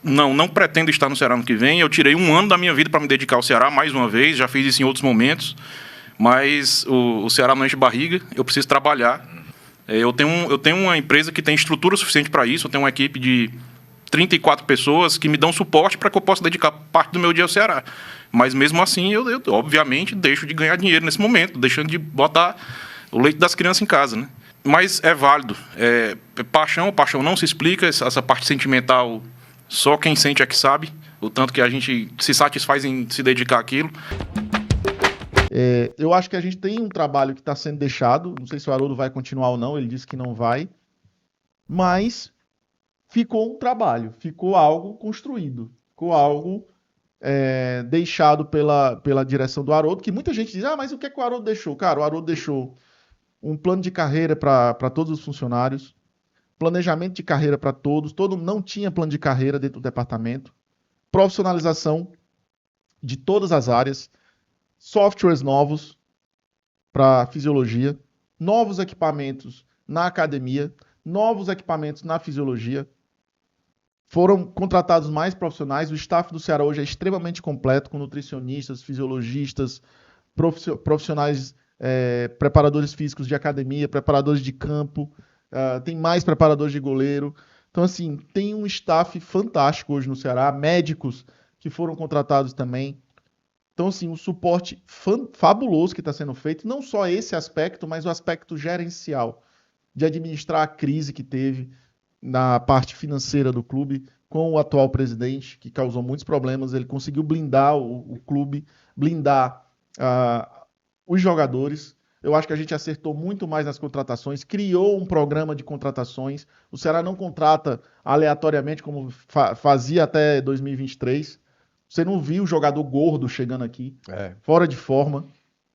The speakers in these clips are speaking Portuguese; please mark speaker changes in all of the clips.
Speaker 1: não pretendo estar no Ceará ano que vem. Eu tirei um ano da minha vida para me dedicar ao Ceará, mais uma vez. Já fiz isso em outros momentos. Mas o Ceará não enche barriga. Eu preciso trabalhar. Eu tenho uma empresa que tem estrutura suficiente para isso. Eu tenho uma equipe de 34 pessoas que me dão suporte para que eu possa dedicar parte do meu dia ao Ceará. Mas, mesmo assim, eu obviamente, deixo de ganhar dinheiro nesse momento, deixando de botar o leite das crianças em casa, né? Mas é válido. Paixão não se explica. Essa parte sentimental, só quem sente é que sabe. O tanto que a gente se satisfaz em se dedicar àquilo.
Speaker 2: Eu acho que a gente tem um trabalho que está sendo deixado. Não sei se o Haroldo vai continuar ou não. Ele disse que não vai. Mas ficou um trabalho. Ficou algo construído. Ficou algo deixado pela direção do Haroldo. Que muita gente diz, mas o que é que o Haroldo deixou? Cara, o Haroldo deixou um plano de carreira para todos os funcionários, planejamento de carreira para todos, todo mundo não tinha plano de carreira dentro do departamento, profissionalização de todas as áreas, softwares novos para fisiologia, novos equipamentos na academia, novos equipamentos na fisiologia, foram contratados mais profissionais, o staff do Ceará hoje é extremamente completo, com nutricionistas, fisiologistas, profissionais preparadores físicos de academia, preparadores de campo, tem mais preparadores de goleiro. Então, assim, tem um staff fantástico hoje no Ceará, médicos que foram contratados também. Então, assim, um suporte fabuloso que está sendo feito, não só esse aspecto, mas o aspecto gerencial, de administrar a crise que teve na parte financeira do clube, com o atual presidente, que causou muitos problemas. Ele conseguiu blindar o clube, blindar os jogadores. Eu acho que a gente acertou muito mais nas contratações, criou um programa de contratações. O Ceará não contrata aleatoriamente como fazia até 2023. Você não viu o jogador gordo chegando aqui, fora de forma,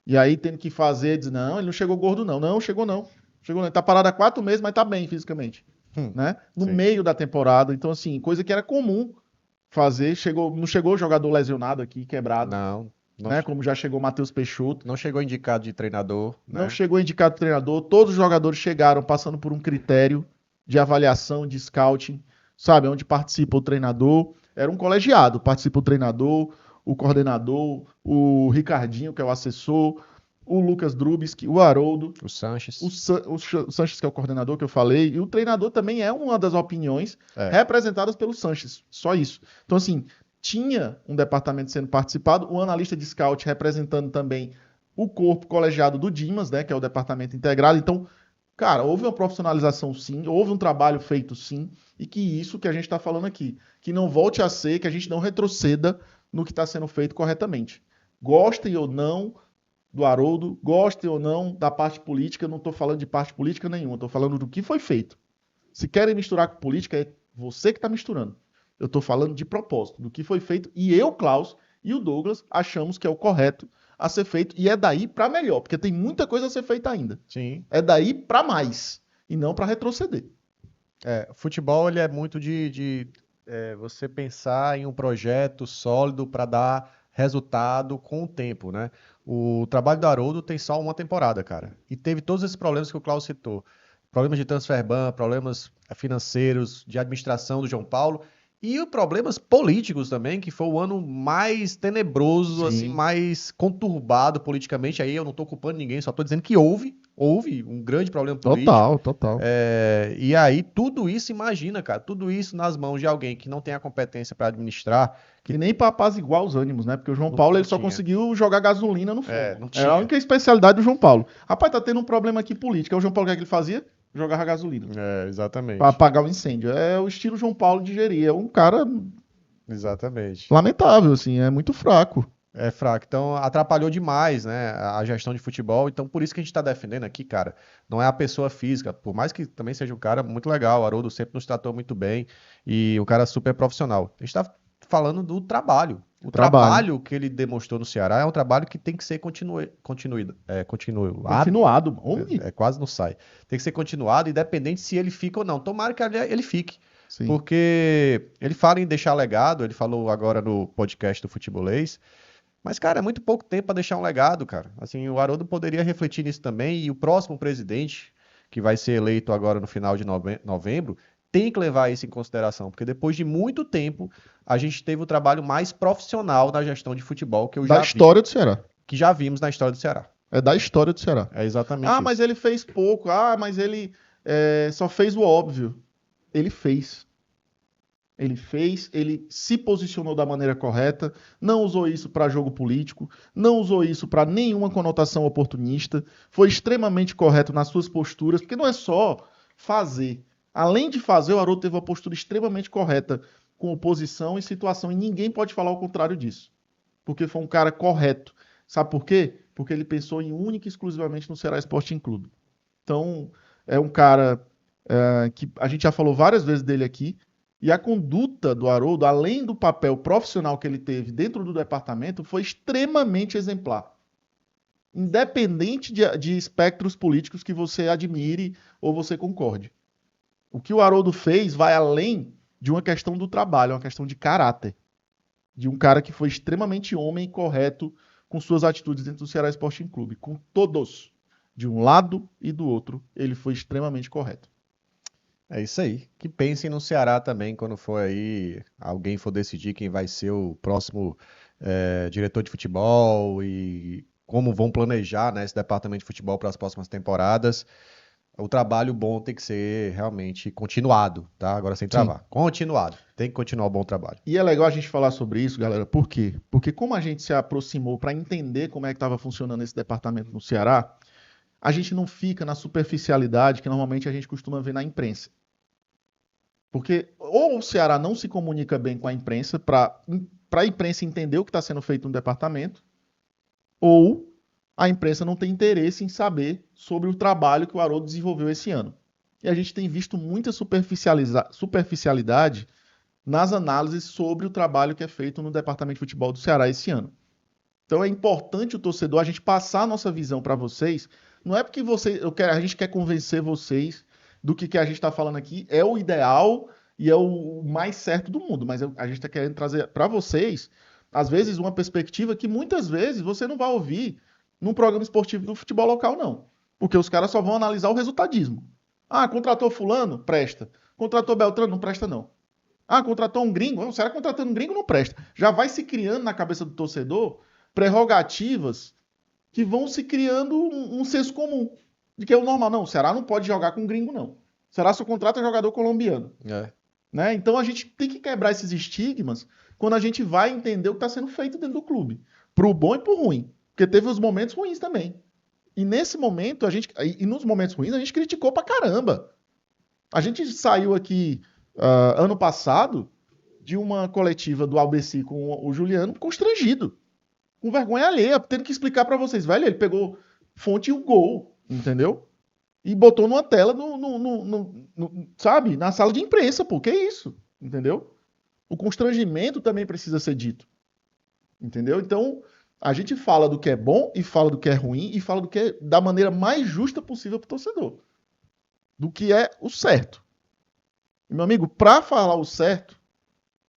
Speaker 2: e aí tendo que fazer, diz, não, ele não chegou gordo não. Não, chegou não. Ele tá parado há 4 meses, mas tá bem fisicamente. Né? No meio da temporada. Então, assim, coisa que era comum fazer. Não chegou jogador lesionado aqui, quebrado.
Speaker 3: Não.
Speaker 2: Né? Como já chegou o Matheus Peixoto.
Speaker 3: Não chegou indicado de treinador. Né?
Speaker 2: Não chegou indicado de treinador. Todos os jogadores chegaram passando por um critério de avaliação, de scouting, sabe? Onde participa o treinador. Era um colegiado. Participa o treinador, o coordenador, o Ricardinho, que é o assessor, o Lucas Drubski, o Haroldo.
Speaker 3: O Sanches.
Speaker 2: O Sanches, que é o coordenador que eu falei. E o treinador também é uma das opiniões representadas pelo Sanches. Só isso. Então, assim, tinha um departamento sendo participado, o analista de scout representando também o corpo colegiado do Dimas, né, que é o departamento integrado. Então, cara, houve uma profissionalização sim, houve um trabalho feito sim, e que isso que a gente está falando aqui, que não volte a ser, que a gente não retroceda no que está sendo feito corretamente. Gostem ou não do Haroldo, gostem ou não da parte política, eu não estou falando de parte política nenhuma, estou falando do que foi feito. Se querem misturar com política, é você que está misturando. Eu estou falando de propósito, do que foi feito, e eu, Klaus, e o Douglas achamos que é o correto a ser feito, e é daí para melhor, porque tem muita coisa a ser feita ainda.
Speaker 3: Sim.
Speaker 2: É daí para mais, e não para retroceder.
Speaker 3: Futebol ele é muito de você pensar em um projeto sólido para dar resultado com o tempo, né? O trabalho do Haroldo tem só uma temporada, cara, e teve todos esses problemas que o Klaus citou. Problemas de transfer ban, problemas financeiros, de administração do João Paulo, e problemas políticos também, que foi o ano mais tenebroso, assim, mais conturbado politicamente. Aí eu não estou culpando ninguém, só estou dizendo que houve um grande problema político.
Speaker 2: Total.
Speaker 3: E aí tudo isso, imagina, cara, tudo isso nas mãos de alguém que não tem a competência para administrar.
Speaker 2: E nem para apaziguar os ânimos, né? Porque o João Paulo ele só conseguiu jogar gasolina no fogo.
Speaker 3: É
Speaker 2: a única especialidade do João Paulo. Rapaz, tá tendo um problema aqui político. O João Paulo, o que é que ele fazia? Jogava gasolina.
Speaker 3: Exatamente.
Speaker 2: Para apagar o incêndio. É o estilo João Paulo de gerir. É um cara...
Speaker 3: Exatamente.
Speaker 2: Lamentável, assim. É muito fraco.
Speaker 3: É fraco. Então, atrapalhou demais, né, a gestão de futebol. Então, por isso que a gente está defendendo aqui, cara, não é a pessoa física. Por mais que também seja um cara muito legal, o Haroldo sempre nos tratou muito bem e um cara super profissional. A gente está falando do trabalho. O trabalho que ele demonstrou no Ceará é um trabalho que tem que ser continuado.
Speaker 2: Continuado.
Speaker 3: Quase não sai. Tem que ser continuado, independente se ele fica ou não. Tomara que ele fique.
Speaker 2: Sim.
Speaker 3: Porque ele fala em deixar legado, ele falou agora no podcast do Futebolês. Mas, cara, é muito pouco tempo para deixar um legado, cara. Assim, o Haroldo poderia refletir nisso também, e o próximo presidente, que vai ser eleito agora no final de novembro, tem que levar isso em consideração, porque depois de muito tempo, a gente teve o trabalho mais profissional na gestão de futebol que eu já
Speaker 2: Da história do Ceará.
Speaker 3: que já vimos na história do Ceará.
Speaker 2: É da história do Ceará.
Speaker 3: É exatamente
Speaker 2: Ah,
Speaker 3: isso.
Speaker 2: mas ele fez pouco. Ah, mas ele só fez o óbvio. Ele fez. Ele se posicionou da maneira correta, não usou isso para jogo político, não usou isso para nenhuma conotação oportunista, foi extremamente correto nas suas posturas, porque não é só fazer. Além de fazer, o Haroldo teve uma postura extremamente correta com oposição e situação, e ninguém pode falar o contrário disso, porque foi um cara correto. Sabe por quê? Porque ele pensou em única e exclusivamente no Ceará Sporting Clube. Então, é um cara que a gente já falou várias vezes dele aqui, e a conduta do Haroldo, além do papel profissional que ele teve dentro do departamento, foi extremamente exemplar. Independente de espectros políticos que você admire ou você concorde. O que o Haroldo fez vai além de uma questão do trabalho, é uma questão de caráter. De um cara que foi extremamente homem e correto com suas atitudes dentro do Ceará Sporting Clube. Com todos, de um lado e do outro, ele foi extremamente correto.
Speaker 3: É isso aí. Que pensem no Ceará também, quando for aí, alguém for decidir quem vai ser o próximo diretor de futebol e como vão planejar, né, esse departamento de futebol para as próximas temporadas. O trabalho bom tem que ser realmente continuado, tá? Agora sem travar. Sim. Continuado. Tem que continuar o bom trabalho.
Speaker 2: E é legal a gente falar sobre isso, galera. Por quê? Porque como a gente se aproximou para entender como é que estava funcionando esse departamento no Ceará, a gente não fica na superficialidade que normalmente a gente costuma ver na imprensa. Porque ou o Ceará não se comunica bem com a imprensa para a imprensa entender o que está sendo feito no departamento, ou a imprensa não tem interesse em saber sobre o trabalho que o Haroldo desenvolveu esse ano. E a gente tem visto muita superficialidade nas análises sobre o trabalho que é feito no departamento de futebol do Ceará esse ano. Então é importante o torcedor, a gente passar a nossa visão para vocês. Não é porque a gente quer convencer vocês do que a gente está falando aqui é o ideal e é o mais certo do mundo, mas a gente está querendo trazer para vocês, às vezes, uma perspectiva que muitas vezes você não vai ouvir num programa esportivo do futebol local, não. Porque os caras só vão analisar o resultadismo. Ah, contratou fulano? Presta. Contratou Beltrano? Não presta, não. Ah, contratou um gringo? Será que contratando um gringo? Não presta. Já vai se criando na cabeça do torcedor prerrogativas que vão se criando um senso comum. De que é o normal. Não, o Ceará não pode jogar com gringo, não. O Ceará só contrata jogador colombiano. Né? Então a gente tem que quebrar esses estigmas quando a gente vai entender o que está sendo feito dentro do clube. Pro bom e pro ruim. Porque teve os momentos ruins também. E nesse momento, e nos momentos ruins, a gente criticou pra caramba. A gente saiu aqui ano passado de uma coletiva do ABC com o Juliano constrangido. Com vergonha alheia, tendo que explicar pra vocês. Velho, ele pegou fonte e o gol, entendeu? E botou numa tela, sabe? Na sala de imprensa, pô. Que isso? Entendeu? O constrangimento também precisa ser dito. Entendeu? Então, a gente fala do que é bom e fala do que é ruim e fala do que é da maneira mais justa possível pro torcedor. Do que é o certo. E, meu amigo, pra falar o certo,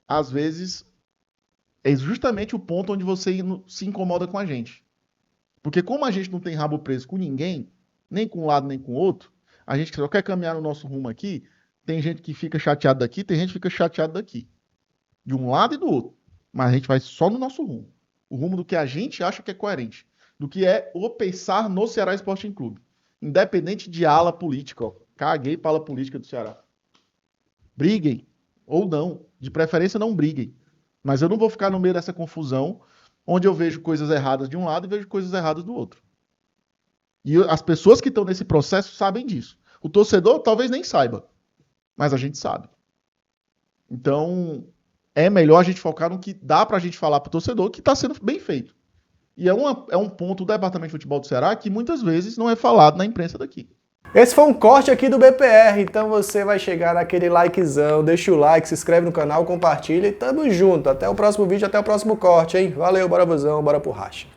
Speaker 2: às vezes, é justamente o ponto onde você se incomoda com a gente. Porque como a gente não tem rabo preso com ninguém, nem com um lado nem com o outro, a gente só quer caminhar no nosso rumo aqui, tem gente que fica chateado daqui, tem gente que fica chateado daqui. De um lado e do outro. Mas a gente vai só no nosso rumo. O rumo do que a gente acha que é coerente. Do que é o pensar no Ceará Sporting Clube. Independente de ala política. Ó. Caguei para a ala política do Ceará. Briguem. Ou não. De preferência não briguem. Mas eu não vou ficar no meio dessa confusão onde eu vejo coisas erradas de um lado e vejo coisas erradas do outro. E as pessoas que estão nesse processo sabem disso. O torcedor talvez nem saiba. Mas a gente sabe. Então, é melhor a gente focar no que dá pra gente falar pro torcedor que tá sendo bem feito. E é um ponto do Departamento de Futebol do Ceará que muitas vezes não é falado na imprensa daqui.
Speaker 4: Esse foi um corte aqui do BPR, então você vai chegar naquele likezão, deixa o like, se inscreve no canal, compartilha e tamo junto. Até o próximo vídeo, até o próximo corte, hein? Valeu, bora Vozão, bora pro racha.